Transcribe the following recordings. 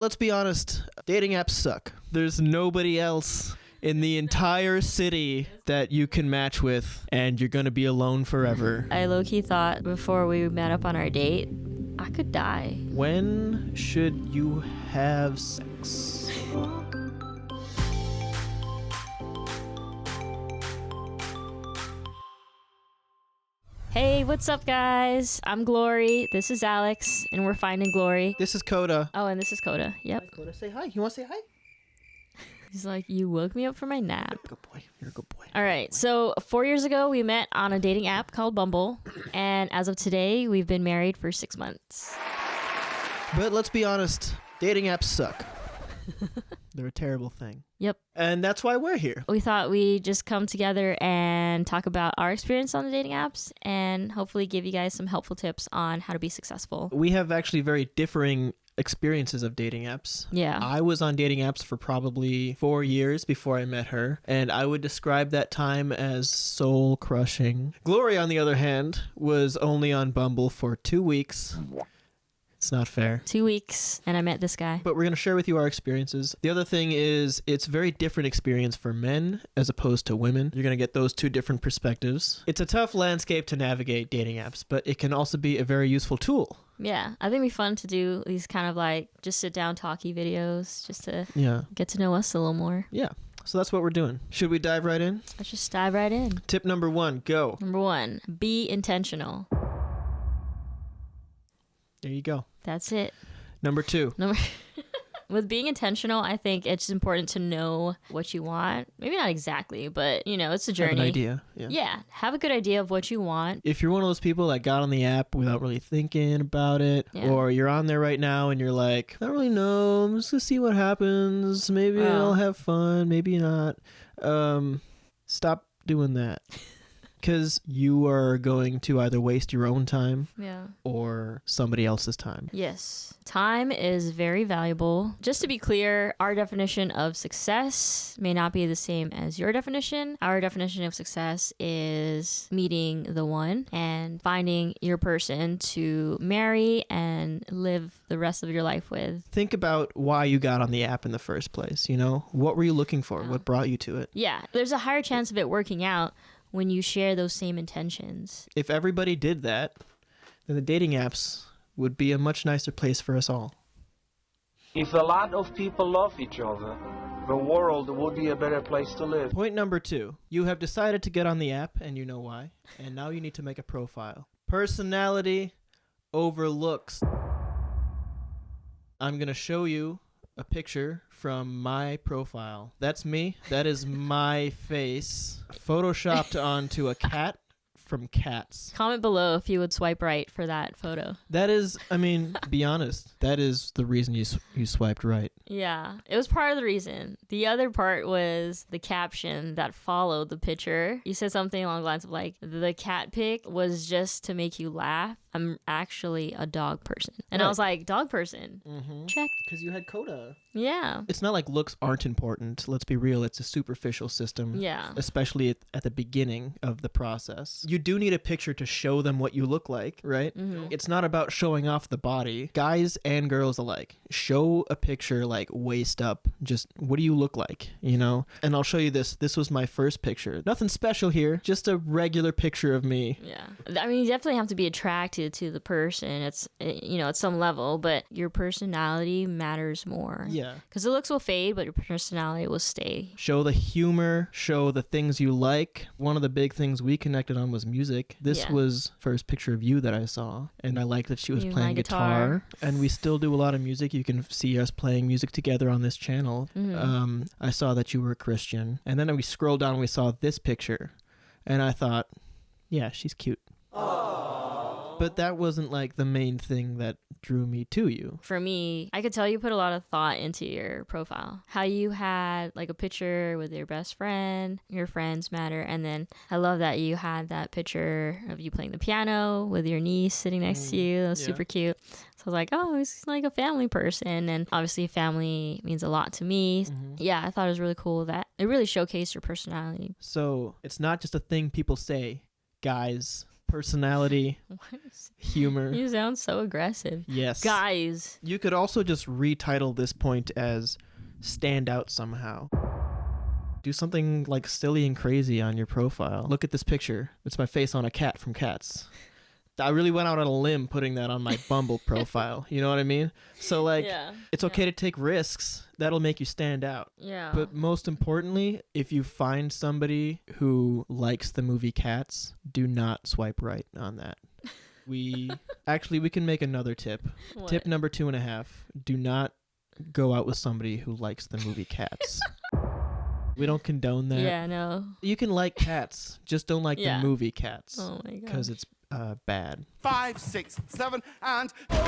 Let's be honest, dating apps suck. There's nobody else in the entire city that you can match with, and you're gonna be alone forever. I low-key thought before we met up on our date, I could die. When should you have sex? Hey, what's up, guys? I'm Glory. This is Alex, and we're finding Glory. This is Coda. Oh, and this is Coda. Yep. Hi, Coda. Say hi. You want to say hi? He's like, you woke me up from my nap. Good boy. You're a good boy. All right. So 4 years ago, we met on a dating app called Bumble, and as of today, we've been married for 6 months. But let's be honest, dating apps suck. They're a terrible thing. Yep. And that's why we're here. We thought we'd just come together and talk about our experience on the dating apps and hopefully give you guys some helpful tips on how to be successful. We have actually very differing experiences of dating apps. Yeah. I was on dating apps for probably 4 years before I met her, and I would describe that time as soul crushing. Glory, on the other hand, was only on Bumble for 2 weeks. It's not fair. 2 weeks, and I met this guy. But we're going to share with you our experiences. The other thing is it's a very different experience for men as opposed to women. You're going to get those two different perspectives. It's a tough landscape to navigate dating apps, but it can also be a very useful tool. Yeah, I think it'd be fun to do these kind of like just sit down talky videos just to get to know us a little more. Yeah. So that's what we're doing. Should we dive right in? Let's just dive right in. Tip number 1, go. Number 1, be intentional. There you go. That's it. Number 2. With being intentional, I think it's important to know what you want. Maybe not exactly, but it's a journey. Have an idea. Yeah, have a good idea of what you want. If you're one of those people that got on the app without really thinking about it, or you're on there right now and you're like, I don't really know, I'm just gonna see what happens. Maybe I'll have fun, maybe not. Stop doing that. Because you are going to either waste your own time or somebody else's time. Yes. Time is very valuable. Just to be clear, our definition of success may not be the same as your definition. Our definition of success is meeting the one and finding your person to marry and live the rest of your life with. Think about why you got on the app in the first place. What were you looking for? What brought you to it? Yeah. There's a higher chance of it working out when you share those same intentions. If everybody did that, then the dating apps would be a much nicer place for us all. If a lot of people love each other, the world would be a better place to live. Point number 2. You have decided to get on the app, and you know why. And now you need to make a profile. Personality over looks. I'm going to show you a picture from my profile. That's me. That is my face photoshopped onto a cat from Cats. Comment below if you would swipe right for that photo. That is, be honest, that is the reason you swiped right. Yeah, it was part of the reason. The other part was the caption that followed the picture. You said something along the lines of like, the cat pic was just to make you laugh. I'm actually a dog person. And I was like, dog person. Mm-hmm. Check. Because you had Coda. Yeah. It's not like looks aren't important. Let's be real. It's a superficial system. Yeah. Especially at the beginning of the process. You do need a picture to show them what you look like, right? Mm-hmm. It's not about showing off the body. Guys and girls alike. Show a picture like waist up. Just what do you look like, And I'll show you this. This was my first picture. Nothing special here. Just a regular picture of me. Yeah. You definitely have to be attracted to the person. It's at some level, but your personality matters more. Yeah, because the looks will fade, but your personality will stay. Show the humor, show the things you like. One of the big things we connected on was music. This was first picture of you that I saw, and I liked that she was playing guitar. And we still do a lot of music. You can see us playing music together on this channel. Mm-hmm. I saw that you were a Christian, and then we scrolled down and we saw this picture, and I thought, yeah, she's cute. But that wasn't like the main thing that drew me to you. For me, I could tell you put a lot of thought into your profile. How you had like a picture with your best friend, your friends matter. And then I love that you had that picture of you playing the piano with your niece sitting next to you. That was super cute. So I was like, oh, he's like a family person. And obviously family means a lot to me. Mm-hmm. Yeah, I thought it was really cool that it really showcased your personality. So it's not just a thing people say, guys, personality, humor. You sound so aggressive. Yes. Guys. You could also just retitle this point as stand out somehow. Do something like silly and crazy on your profile. Look at this picture. It's my face on a cat from Cats. I really went out on a limb putting that on my Bumble profile. You know what I mean? So, like, it's okay to take risks. That'll make you stand out. Yeah. But most importantly, if you find somebody who likes the movie Cats, do not swipe right on that. We can make another tip. What? Tip number 2.5. Do not go out with somebody who likes the movie Cats. We don't condone that. Yeah, no. You can like Cats, just don't like the movie Cats. Oh my god. Because it's bad. 5, 6, 7, and 1, 2,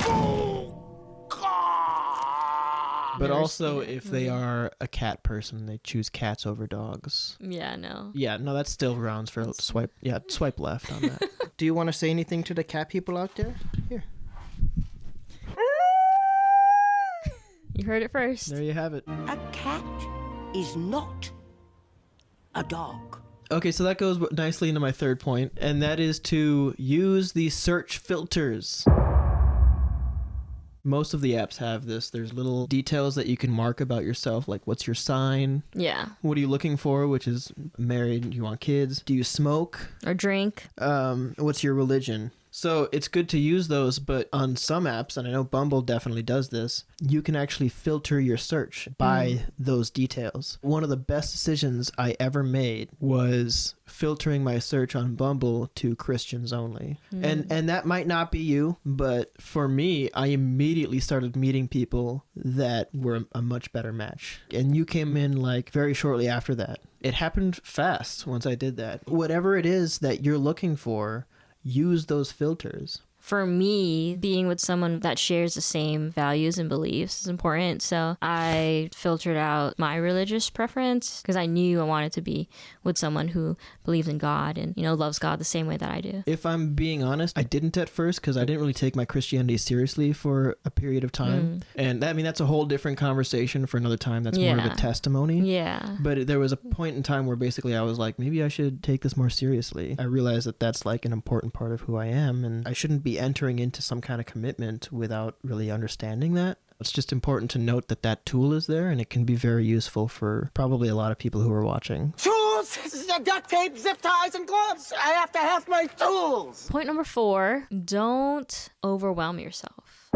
3. But also, if they are a cat person, they choose cats over dogs. Yeah, no. Yeah, no, that's still grounds for swipe. Yeah, swipe left on that. Do you want to say anything to the cat people out there? Here. You heard it first. There you have it. A cat is not a dog. Okay, so that goes nicely into my third point, and that is to use the search filters. Most of the apps have this. There's little details that you can mark about yourself, like what's your sign? Yeah. What are you looking for, which is married, you want kids? Do you smoke? Or drink? What's your religion? So it's good to use those, but on some apps, and I know Bumble definitely does this, you can actually filter your search by those details. One of the best decisions I ever made was filtering my search on Bumble to Christians only. And that might not be you, but for me, I immediately started meeting people that were a much better match. And you came in like very shortly after that. It happened fast once I did that. Whatever it is that you're looking for, use those filters. For me, being with someone that shares the same values and beliefs is important. So I filtered out my religious preference because I knew I wanted to be with someone who believes in God and, loves God the same way that I do. If I'm being honest, I didn't at first because I didn't really take my Christianity seriously for a period of time. And that's a whole different conversation for another time. That's more of a testimony. Yeah. But there was a point in time where basically I was like, maybe I should take this more seriously. I realized that that's like an important part of who I am, and I shouldn't be entering into some kind of commitment without really understanding that. It's just important to note that that tool is there, and it can be very useful for probably a lot of people who are watching. Tools, duct tape, zip ties, and gloves. I have to have my tools. Point number 4, don't overwhelm yourself.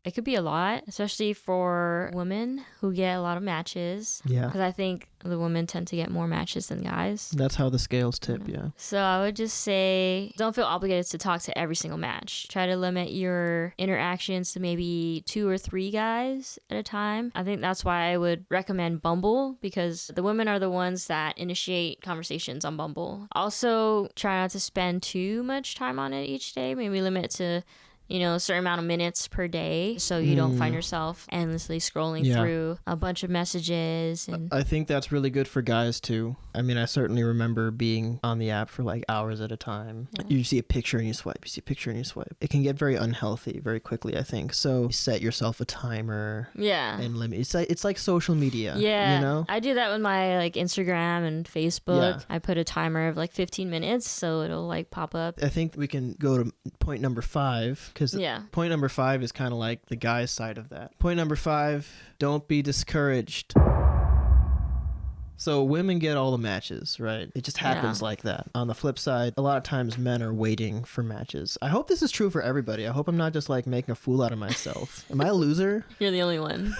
It could be a lot, especially for women who get a lot of matches. Yeah. Because I think the women tend to get more matches than guys. That's how the scales tip, yeah. So I would just say, don't feel obligated to talk to every single match. Try to limit your interactions to maybe 2 or 3 guys at a time. I think that's why I would recommend Bumble, because the women are the ones that initiate conversations on Bumble. Also, try not to spend too much time on it each day. Maybe limit it to a certain amount of minutes per day so you don't find yourself endlessly scrolling through a bunch of messages. And I think that's really good for guys too. I mean, I certainly remember being on the app for like hours at a time. Yeah. You see a picture and you swipe, you see a picture and you swipe. It can get very unhealthy very quickly, I think. So set yourself a timer. Yeah. And limit. It's like social media. Yeah. I do that with my like Instagram and Facebook. Yeah. I put a timer of like 15 minutes so it'll like pop up. I think we can go to point number 5. Because point number 5 is kind of like the guy's side of that. Point number 5, don't be discouraged. So women get all the matches, right? It just happens like that. On the flip side, a lot of times men are waiting for matches. I hope this is true for everybody. I hope I'm not just like making a fool out of myself. Am I a loser? You're the only one.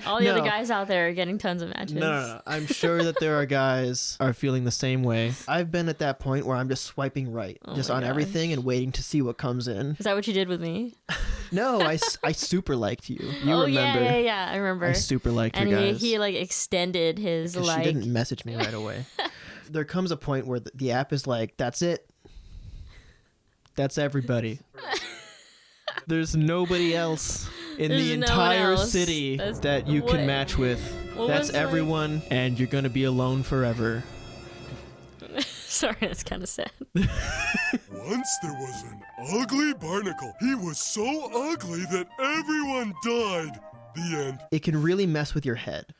All the other guys out there are getting tons of matches. No. I'm sure that there are guys are feeling the same way. I've been at that point where I'm just swiping right, just on everything and waiting to see what comes in. Is that what you did with me? No, I super liked you. You remember? Yeah, I remember. I super liked and you guys. He like extended his like. She didn't message me right away. There comes a point where the app is like, that's it. That's everybody. There's nobody else in the entire city that you can match with. That's everyone, and you're going to be alone forever. Sorry, that's kind of sad. Once there was an ugly barnacle. He was so ugly that everyone died. The end. It can really mess with your head.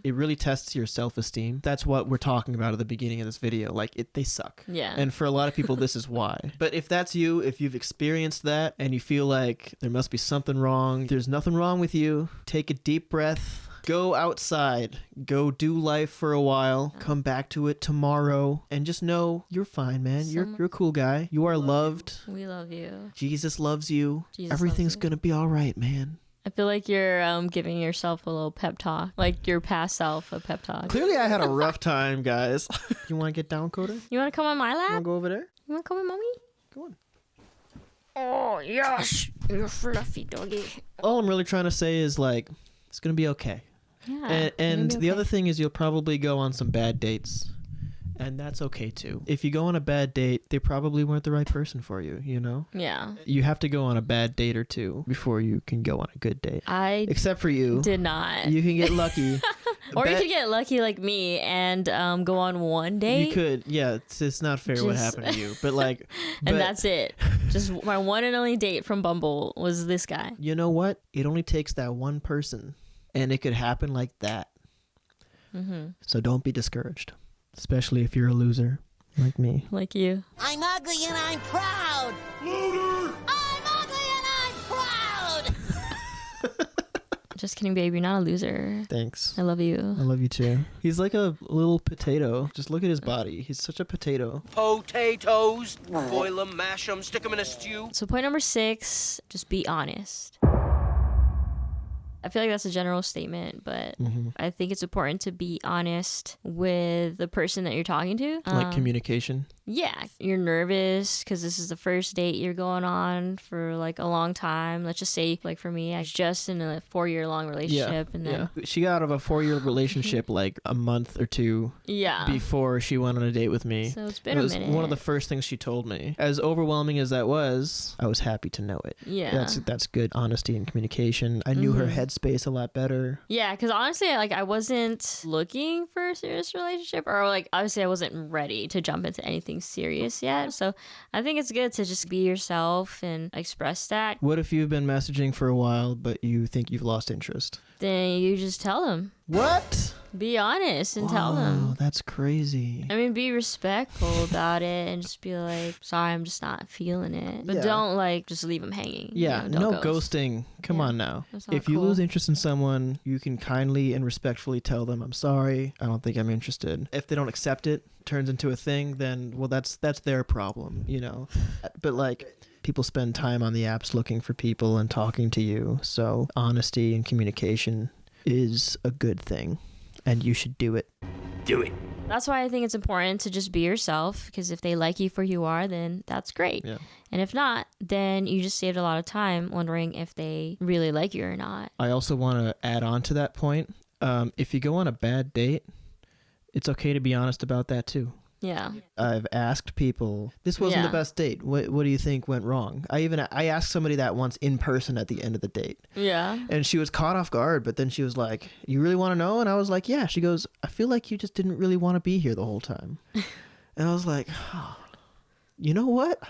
It really tests your self-esteem. That's what we're talking about at the beginning of this video. Like, they suck. Yeah. And for a lot of people, this is why. But if that's you, if you've experienced that and you feel like there must be something wrong, there's nothing wrong with you. Take a deep breath. Go outside. Go do life for a while. Come back to it tomorrow. And just know you're fine, man. You're a cool guy. You are loved. We love you. Jesus loves you. Jesus Everything's loves you. going to be all right, man. I feel like you're giving yourself a little pep talk, like your past self a pep talk. Clearly, I had a rough time, guys. You want to get down, Coda? You want to come on my You want lap? to go over there? You want to come with mommy? Go on. Oh, yes. You're fluffy doggy. All I'm really trying to say is, like, it's going to be okay. Yeah. And you're gonna be the okay. other thing is you'll probably go on some bad dates. And that's okay, too. If you go on a bad date, they probably weren't the right person for you, you know? Yeah. You have to go on a bad date or two before you can go on a good date. I Except for you. did not. You can get lucky. Or you could get lucky like me and go on one date. You could. Yeah, it's not fair what Just- happened to you. But, like... And that's it. Just my one and only date from Bumble was this guy. You know what? It only takes that one person. And it could happen like that. So don't be discouraged. Especially if you're a loser like me. Like you. I'm ugly and I'm proud. Louder! I'm ugly and I'm proud. Just kidding, babe. You're not a loser. Thanks. I love you. I love you too. He's like a little potato. Just look at his body. He's such a potato. Potatoes. Boil them, mash them, stick them in a stew. So point number 6, just be honest. I feel like that's a general statement, but I think it's important to be honest with the person that you're talking to. Like communication. Yeah, you're nervous because this is the first date you're going on for like a long time. Let's just say, like for me, I was just in a 4-year-long relationship, and then She got out of a 4-year relationship like a month or two before she went on a date with me. So it's been It was a minute. one of the first things she told me. As overwhelming as that was, I was happy to know it. Yeah. That's good honesty and communication. I knew her headspace a lot better. Yeah, because honestly, like I wasn't looking for a serious relationship, or like obviously I wasn't ready to jump into anything serious yet. So I think it's good to just be yourself and express that. What if you've been messaging for a while, but you think you've lost interest? Then you just tell them. What? Be honest and tell them. Oh, that's crazy. I mean, be respectful about it and just be like, sorry, I'm just not feeling it. But Yeah. don't like just leave them hanging. Yeah, you know, no don't ghost. ghosting. Come on now. That's not If you cool. lose interest in someone, you can kindly and respectfully tell them, I'm sorry, I don't think I'm interested. If they don't accept it, turns into a thing, then, well, that's their problem, you know? But, like, people spend time on the apps looking for people and talking to you, so honesty and communication is a good thing, and you should do it. Do it. That's why I think it's important to just be yourself, because if they like you for who you are, then that's great. Yeah. And if not, then you just saved a lot of time wondering if they really like you or not. I also want to add on to that point. If you go on a bad date, it's okay to be honest about that too. Yeah. I've asked people, this wasn't Yeah. the best date. What do you think went wrong? I asked somebody that once in person at the end of the date. Yeah. And she was caught off guard, but then she was like, you really want to know? And I was like, yeah. She goes, I feel like you just didn't really want to be here the whole time. And I was like, oh, you know what?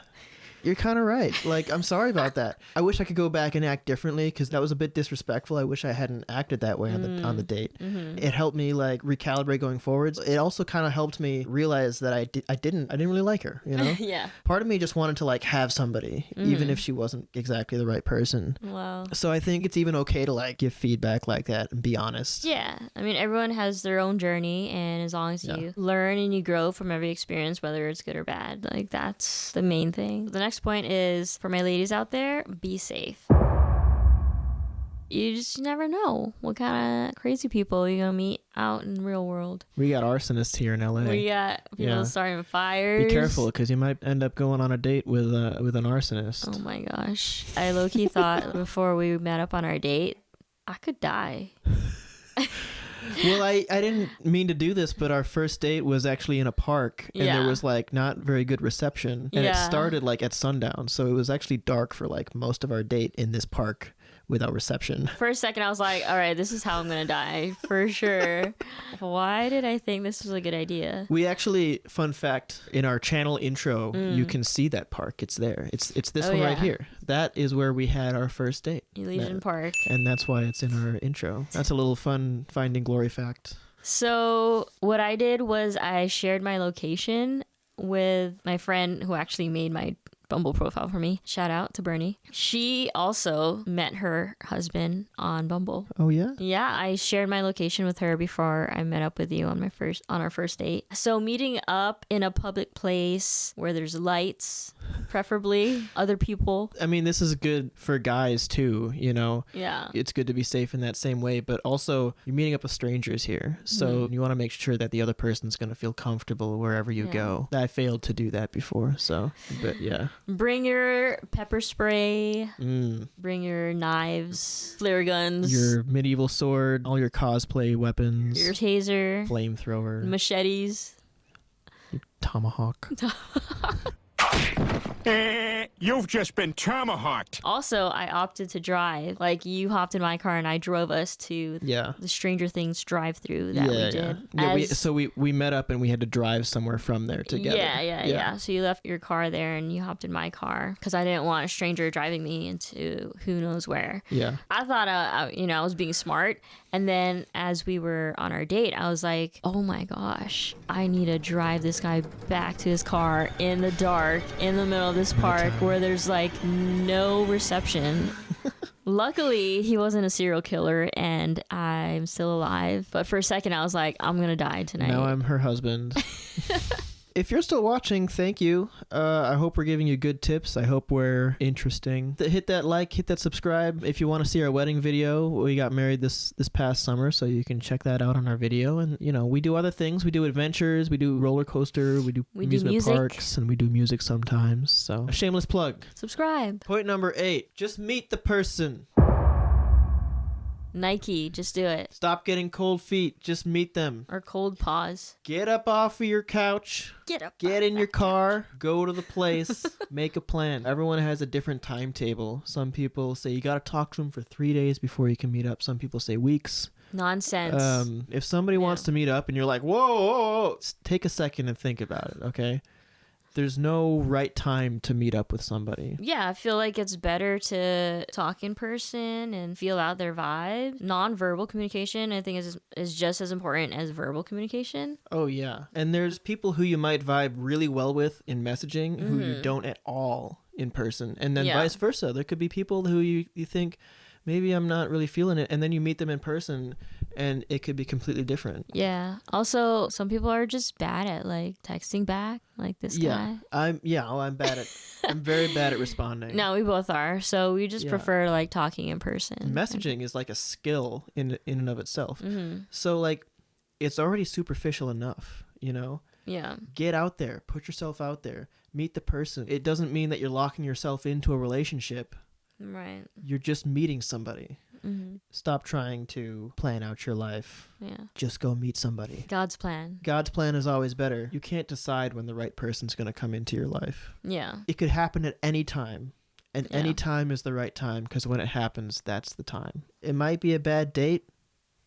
You're kind of right. Like, I'm sorry about that. I wish I could go back and act differently because that was a bit disrespectful. I wish I hadn't acted that way on the date. It helped me like recalibrate going forwards. It also kind of helped me realize that I didn't really like her, you know? Yeah. Part of me just wanted to like have somebody, even if she wasn't exactly the right person. Wow. So I think it's even okay to like give feedback like that and be honest. Yeah. I mean, everyone has their own journey, and as long as you learn and you grow from every experience, whether it's good or bad, like that's the main thing. The next point is, for my ladies out there, be safe. You just never know what kind of crazy people you're gonna meet out in the real world. We got arsonists here in LA. We got people starting fires. Be careful, because you might end up going on a date with an arsonist. Oh my gosh. I low-key thought before we met up on our date, I could die. Well, I didn't mean to do this, but our first date was actually in a park, and there was like not very good reception, and it started like at sundown, so it was actually dark for like most of our date in this park without reception. For a second, I was like, all right, this is how I'm going to die for sure. Why did I think this was a good idea? We actually, fun fact, in our channel intro, you can see that park. It's there. It's this one right here. That is where we had our first date. Elysian Park. And that's why it's in our intro. That's a little fun Finding Glory fact. So what I did was I shared my location with my friend who actually made my Bumble profile for me. Shout out to Bernie. She also met her husband on Bumble. Oh yeah? Yeah, I shared my location with her before I met up with you on our first date. So meeting up in a public place where there's lights, preferably other people. I mean, this is good for guys too, you know. Yeah. It's good to be safe in that same way, but also you're meeting up with strangers here. So you want to make sure that the other person's going to feel comfortable wherever you go. I failed to do that before, so but yeah. Bring your pepper spray. Bring your knives, flare guns. Your medieval sword, all your cosplay weapons. Your taser. Flamethrower. Machetes. Your tomahawk. You've just been tomahawked. Also, I opted to drive. Like, you hopped in my car and I drove us to the Stranger Things drive-through that we did. Yeah, we met up and we had to drive somewhere from there together. Yeah. So you left your car there and you hopped in my car because I didn't want a stranger driving me into who knows where. Yeah. I thought, I was being smart. And then as we were on our date, I was like, oh my gosh, I need to drive this guy back to his car in the dark, in the middle of this park where there's like no reception. Luckily, he wasn't a serial killer and I'm still alive. But for a second, I was like, I'm going to die tonight. Now I'm her husband. If you're still watching, thank you. I hope we're giving you good tips. I hope we're interesting. Hit that like, hit that subscribe. If you want to see our wedding video, we got married this past summer, so you can check that out on our video. And, you know, we do other things. We do adventures. We do roller coaster. We do amusement parks. And we do music sometimes. So a shameless plug. Subscribe. Point number 8. Just meet the person. Nike, just do it. Stop getting cold feet. Just meet them. Or cold paws. Get up off of your couch. Get in your car. Go to the place. Make a plan. Everyone has a different timetable. Some people say you got to talk to them for 3 days before you can meet up. Some people say weeks. Nonsense. If somebody wants to meet up and you're like, whoa, take a second and think about it, okay? There's no right time to meet up with somebody. Yeah, I feel like it's better to talk in person and feel out their vibe. Non-verbal communication, I think, is just as important as verbal communication. Oh, yeah. And there's people who you might vibe really well with in messaging who you don't at all in person. And then vice versa. There could be people who you think, maybe I'm not really feeling it. And then you meet them in person and it could be completely different. Yeah. Also, some people are just bad at like texting back, like this guy. I'm very bad at responding. No, we both are. So we just prefer like talking in person. Messaging is like a skill in and of itself. So like it's already superficial enough, you know? Yeah. Get out there, put yourself out there, meet the person. It doesn't mean that you're locking yourself into a relationship. Right. You're just meeting somebody. Stop trying to plan out your life. Yeah. Just go meet somebody. God's plan. God's plan is always better. You can't decide when the right person's going to come into your life. Yeah. It could happen at any time. And any time is the right time because when it happens, that's the time. It might be a bad date.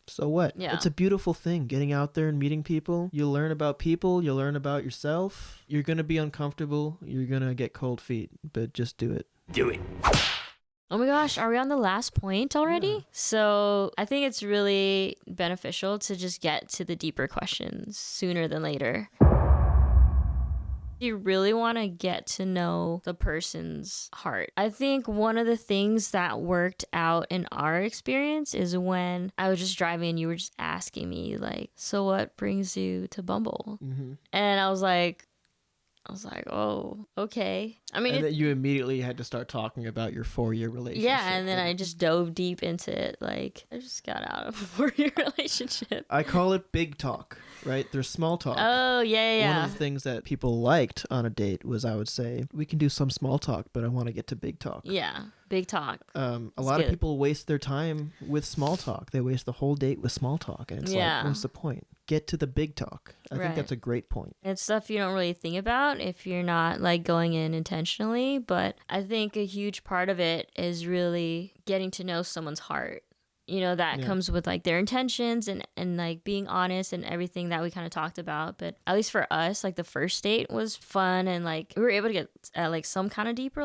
So what? Yeah. It's a beautiful thing, getting out there and meeting people. You'll learn about people. You'll learn about yourself. You're going to be uncomfortable. You're going to get cold feet, but just do it. Do it. Oh my gosh, are we on the last point already? Yeah. So I think it's really beneficial to just get to the deeper questions sooner than later. You really want to get to know the person's heart. I think one of the things that worked out in our experience is when I was just driving and you were just asking me like, so what brings you to Bumble? And I was like, I was like, oh, okay. I mean, and then you immediately had to start talking about your 4-year relationship. Yeah, and then I just dove deep into it. Like, I just got out of a 4-year relationship. I call it big talk, right? There's small talk. Oh, yeah. One of the things that people liked on a date was, I would say, we can do some small talk, but I want to get to big talk. Yeah, big talk. A lot of people waste their time with small talk. They waste the whole date with small talk, and it's like, what's the point? Get to the big talk. I think that's a great point. It's stuff you don't really think about if you're not like going in intentionally, but I think a huge part of it is really getting to know someone's heart. You know, that comes with like their intentions and like being honest and everything that we kind of talked about. But at least for us, like the first date was fun and like we were able to get at like some kind of deep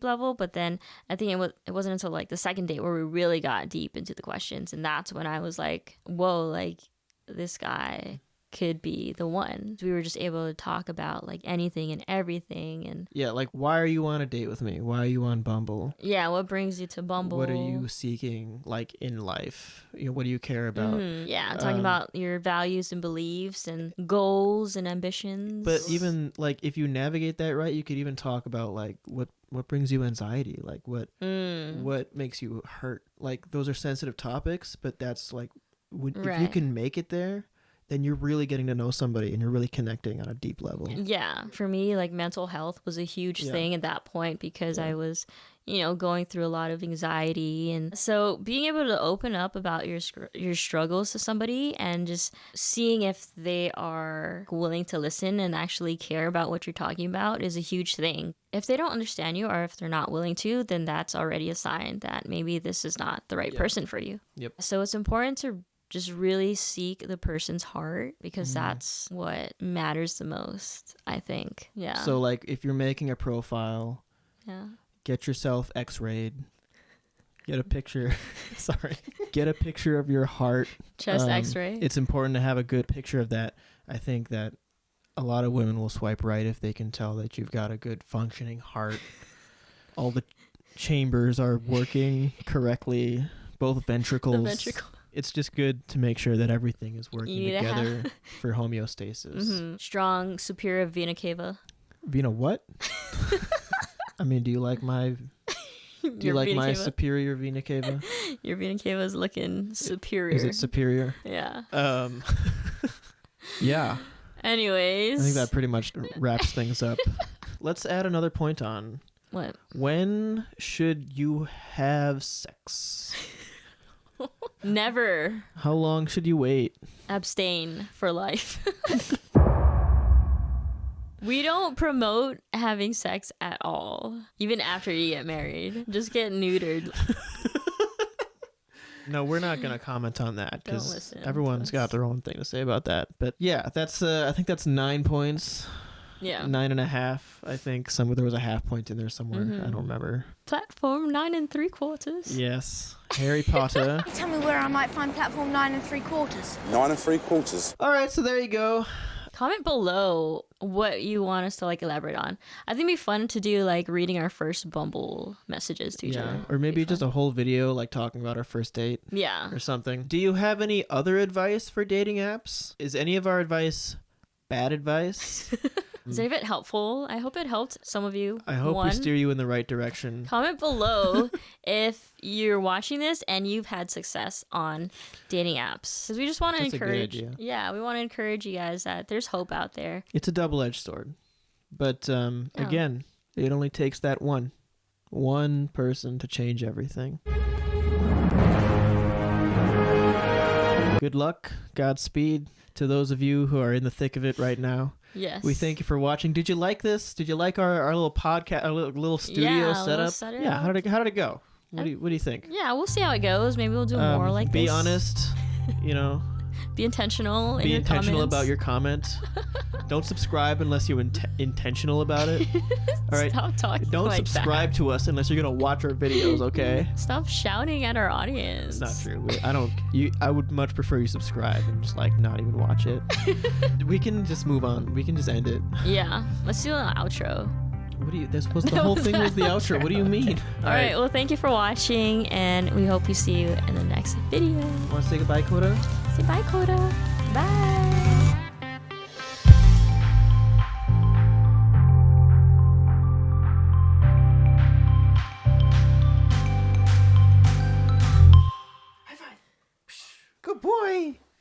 level. But then I think it wasn't until like the second date where we really got deep into the questions. And that's when I was like, whoa, like this guy could be the one. We were just able to talk about like anything and everything. And yeah, like, why are you on a date with me? Why are you on Bumble? Yeah, what brings you to Bumble? What are you seeking like in life? You know, what do you care about? Yeah, talking about your values and beliefs and goals and ambitions. But even like if you navigate that right, you could even talk about like what brings you anxiety, like what makes you hurt. Like those are sensitive topics, but that's like if you can make it there, then you're really getting to know somebody and you're really connecting on a deep level. Yeah. For me, like mental health was a huge thing at that point because I was, going through a lot of anxiety. And so being able to open up about your struggles to somebody and just seeing if they are willing to listen and actually care about what you're talking about is a huge thing. If they don't understand you or if they're not willing to, then that's already a sign that maybe this is not the right person for you. Yep. So it's important to just really seek the person's heart because that's what matters the most, I think. Yeah. So like if you're making a profile, get yourself x-rayed. Get a picture. Get a picture of your heart. Chest x-ray. It's important to have a good picture of that. I think that a lot of women will swipe right if they can tell that you've got a good functioning heart. All the chambers are working correctly. Both ventricles. The ventricle. It's just good to make sure that everything is working together for homeostasis. Mm-hmm. Strong superior vena cava. Vena what? I mean, do you like my superior vena cava? Your vena cava is looking superior. Is it superior? Yeah. Yeah. Anyways. I think that pretty much wraps things up. Let's add another point on. What? When should you have sex? Never. How long should you wait? Abstain for life. We don't promote having sex at all, even after you get married. Just get neutered. No, we're not going to comment on that because everyone's got their own thing to say about that. But yeah, that's I think that's 9 points. Yeah. 9.5. I think there was a half point in there somewhere. I don't remember. Platform 9 3/4. Yes. Harry Potter. Tell me where I might find platform 9 3/4. 9 3/4. All right, so there you go. Comment below what you want us to like elaborate on. I think it'd be fun to do like reading our first Bumble messages to each other. Or maybe just a whole video like talking about our first date. Yeah. Or something. Do you have any other advice for dating apps? Is any of our advice bad advice? Is any of it helpful? I hope it helped some of you. I hope we steer you in the right direction. Comment below if you're watching this and you've had success on dating apps. Because we just want to encourage. Yeah, we want to encourage you guys that there's hope out there. It's a double-edged sword. But again, it only takes that one person to change everything. Good luck, Godspeed to those of you who are in the thick of it right now. Yes. We thank you for watching. Did you like this? Did you like our little podcast, our little studio setup? Yeah. How did it go? What do you think? Yeah, we'll see how it goes. Maybe we'll do more like this. Be honest. Be intentional. Be intentional about your comment. Don't subscribe unless you're intentional about it. All right. Stop talking. Don't like subscribe that. to us unless you're gonna watch our videos. Okay. Stop shouting at our audience. It's not true. I would much prefer you subscribe and just like not even watch it. We can just move on. We can just end it. Yeah. Let's do an outro. The whole thing was the outro. What do you mean? All right. Well, thank you for watching, and we hope we see you in the next video. Want to say goodbye, Coda? Say bye, Coda. Bye. Good boy.